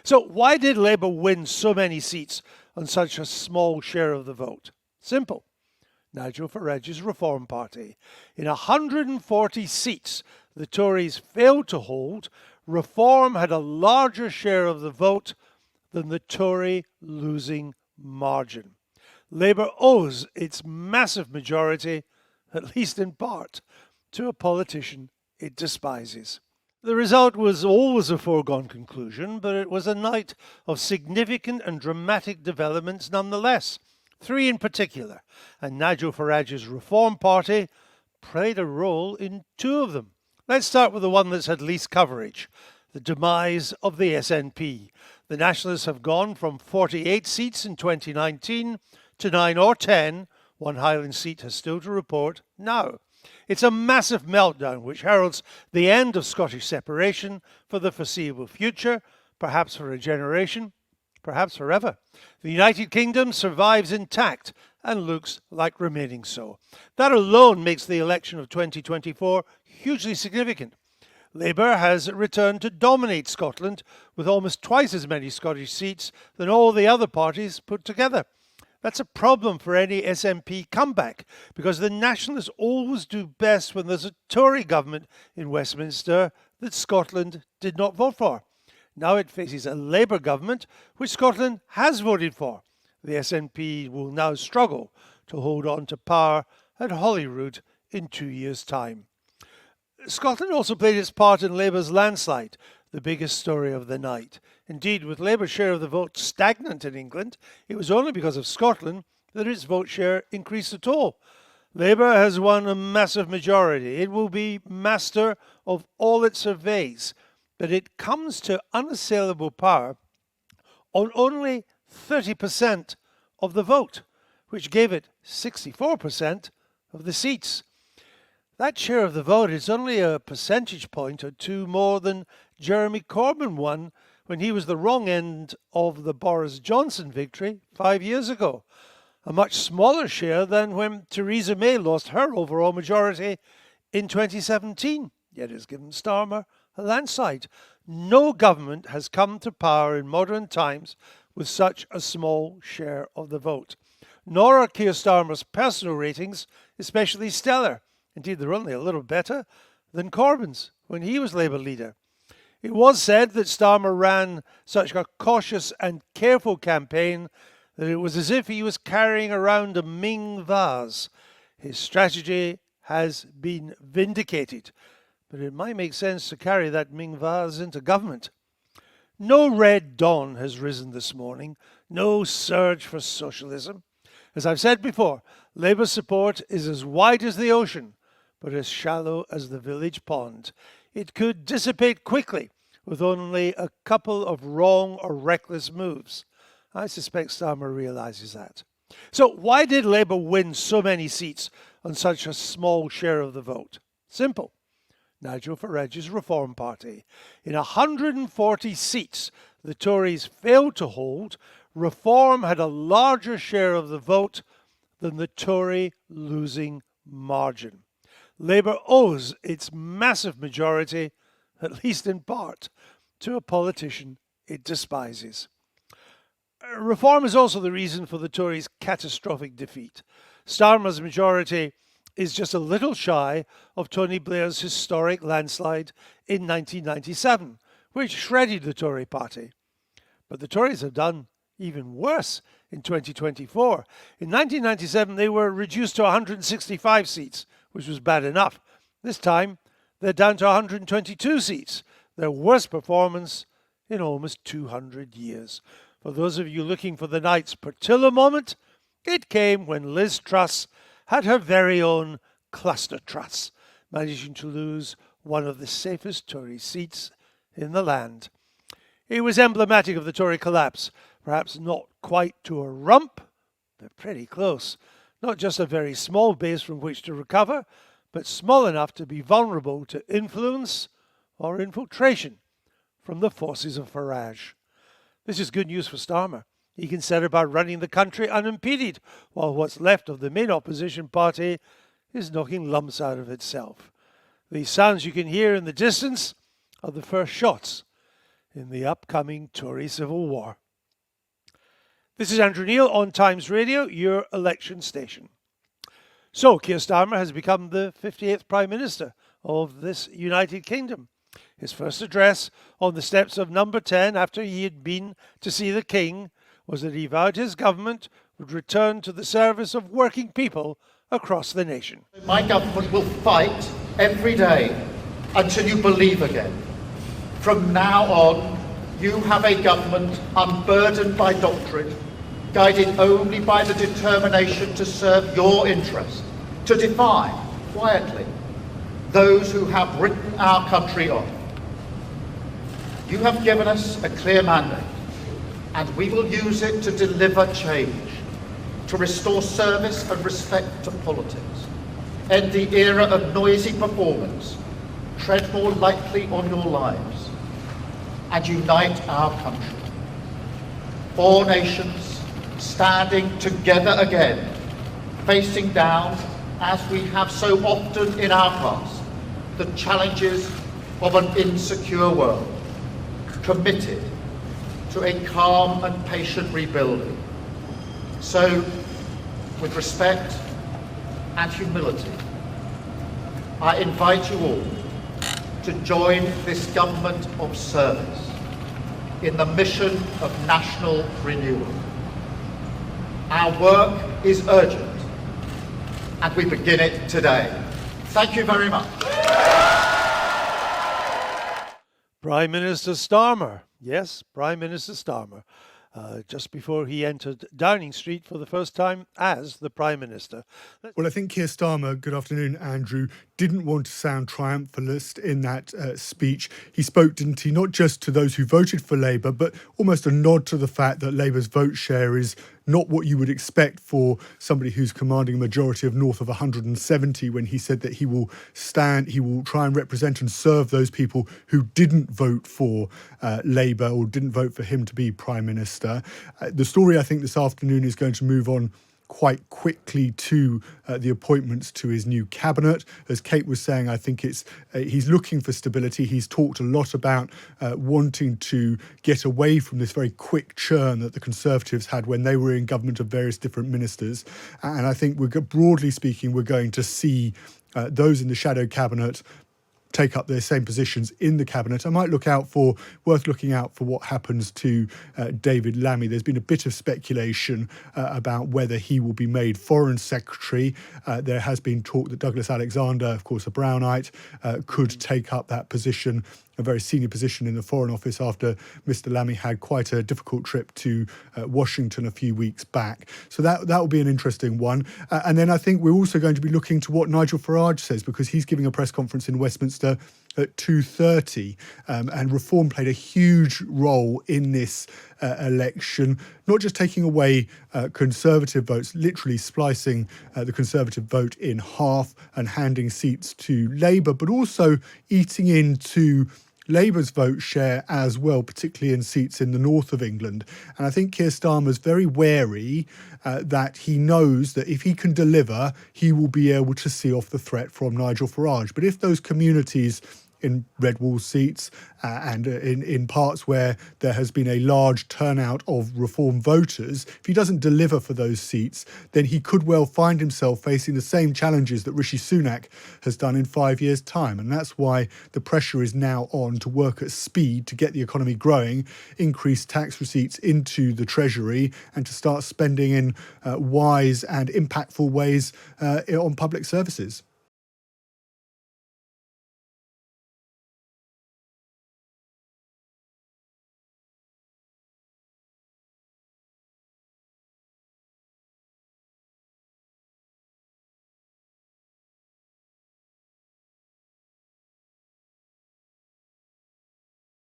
So why did Labour win so many seats on such a small share of the vote? Simple. Nigel Farage's Reform Party. In 140 seats the Tories failed to hold, Reform had a larger share of the vote than the Tory losing margin. Labour owes its massive majority, at least in part, to a politician it despises. The result was always a foregone conclusion, but it was a night of significant and dramatic developments nonetheless. Three in particular, and Nigel Farage's Reform Party played a role in two of them. Let's start with the one that's had least coverage, the demise of the SNP. The Nationalists have gone from 48 seats in 2019 to 9 or 10, one Highland seat has still to report now. It's a massive meltdown which heralds the end of Scottish separation for the foreseeable future, perhaps for a generation, perhaps forever. The United Kingdom survives intact and looks like remaining so. That alone makes the election of 2024 hugely significant. Labour has returned to dominate Scotland with almost twice as many Scottish seats than all the other parties put together. That's a problem for any SNP comeback, because the Nationalists always do best when there's a Tory government in Westminster that Scotland did not vote for. Now it faces a Labour government, which Scotland has voted for. The SNP will now struggle to hold on to power at Holyrood in 2 years' time. Scotland also played its part in Labour's landslide, the biggest story of the night. Indeed, with Labour's share of the vote stagnant in England, it was only because of Scotland that its vote share increased at all. Labour has won a massive majority. It will be master of all it surveys, but it comes to unassailable power on only 30% of the vote, which gave it 64% of the seats. That share of the vote is only a percentage point or two more than Jeremy Corbyn won when he was the wrong end of the Boris Johnson victory 5 years ago. A much smaller share than when Theresa May lost her overall majority in 2017, yet has given Starmer a landslide. No government has come to power in modern times with such a small share of the vote. Nor are Keir Starmer's personal ratings especially stellar. Indeed, they're only a little better than Corbyn's when he was Labour leader. It was said that Starmer ran such a cautious and careful campaign that it was as if he was carrying around a Ming vase. His strategy has been vindicated, but it might make sense to carry that Ming vase into government. No red dawn has risen this morning, no surge for socialism. As I've said before, Labour's support is as wide as the ocean, but as shallow as the village pond. It could dissipate quickly with only a couple of wrong or reckless moves. I suspect Starmer realises that. So why did Labour win so many seats on such a small share of the vote? Simple. Nigel Farage's Reform Party. In 140 seats the Tories failed to hold, Reform had a larger share of the vote than the Tory losing margin. Labour owes its massive majority, at least in part, to a politician it despises. Reform is also the reason for the Tories' catastrophic defeat. Starmer's majority is just a little shy of Tony Blair's historic landslide in 1997, which shredded the Tory party. But the Tories have done even worse in 2024. In 1997, they were reduced to 165 seats, which was bad enough. This time, they're down to 122 seats, their worst performance in almost 200 years. For those of you looking for the night's Portillo moment, it came when Liz Truss had her very own cluster Truss, managing to lose one of the safest Tory seats in the land. It was emblematic of the Tory collapse, perhaps not quite to a rump, but pretty close. Not just a very small base from which to recover, but small enough to be vulnerable to influence or infiltration from the forces of Farage. This is good news for Starmer. He can set about running the country unimpeded, while what's left of the main opposition party is knocking lumps out of itself. The sounds you can hear in the distance are the first shots in the upcoming Tory civil war. This is Andrew Neil on Times Radio, your election station. So, Keir Starmer has become the 58th Prime Minister of this United Kingdom. His first address on the steps of Number 10 after he had been to see the King was that he vowed his government would return to the service of working people across the nation. My government will fight every day until you believe again. From now on, you have a government unburdened by doctrine, guided only by the determination to serve your interest, to defy, quietly, those who have written our country off. You have given us a clear mandate, and we will use it to deliver change, to restore service and respect to politics, end the era of noisy performance, tread more lightly on your lives, and unite our country. 4 nations standing together again, facing down, as we have so often in our past, the challenges of an insecure world, committed to a calm and patient rebuilding. So, with respect and humility, I invite you all to join this government of service in the mission of national renewal. Our work is urgent, and we begin it today. Thank you very much. Prime Minister Starmer. Yes, Prime Minister Starmer. Just before he entered Downing Street for the first time as the Prime Minister. Well, I think Keir Starmer, good afternoon, Andrew, didn't want to sound triumphalist in that speech. He spoke, didn't he, not just to those who voted for Labour, but almost a nod to the fact that Labour's vote share is not what you would expect for somebody who's commanding a majority of north of 170, when he said that he will try and represent and serve those people who didn't vote for Labour or didn't vote for him to be Prime Minister. The story, I think, this afternoon is going to move on quite quickly to the appointments to his new cabinet. As Kate was saying, I think he's looking for stability. He's talked a lot about wanting to get away from this very quick churn that the Conservatives had when they were in government of various different ministers. And I think broadly speaking, we're going to see those in the shadow cabinet take up their same positions in the cabinet. I might worth looking out for what happens to David Lammy. There's been a bit of speculation about whether he will be made Foreign Secretary. There has been talk that Douglas Alexander, of course a Brownite, could take up that position, a very senior position in the Foreign Office, after Mr. Lammy had quite a difficult trip to Washington a few weeks back. So that will be an interesting one. And then I think we're also going to be looking to what Nigel Farage says, because he's giving a press conference in Westminster at 2:30, and Reform played a huge role in this election, not just taking away Conservative votes, literally splicing the Conservative vote in half and handing seats to Labour, but also eating into Labour's vote share as well, particularly in seats in the north of England. And I think Keir Starmer's very wary that he knows that if he can deliver, he will be able to see off the threat from Nigel Farage. But if those communities in red wall seats and in parts where there has been a large turnout of Reform voters, if he doesn't deliver for those seats, then he could well find himself facing the same challenges that Rishi Sunak has done in 5 years' time. And that's why the pressure is now on to work at speed to get the economy growing, increase tax receipts into the Treasury, and to start spending in wise and impactful ways on public services.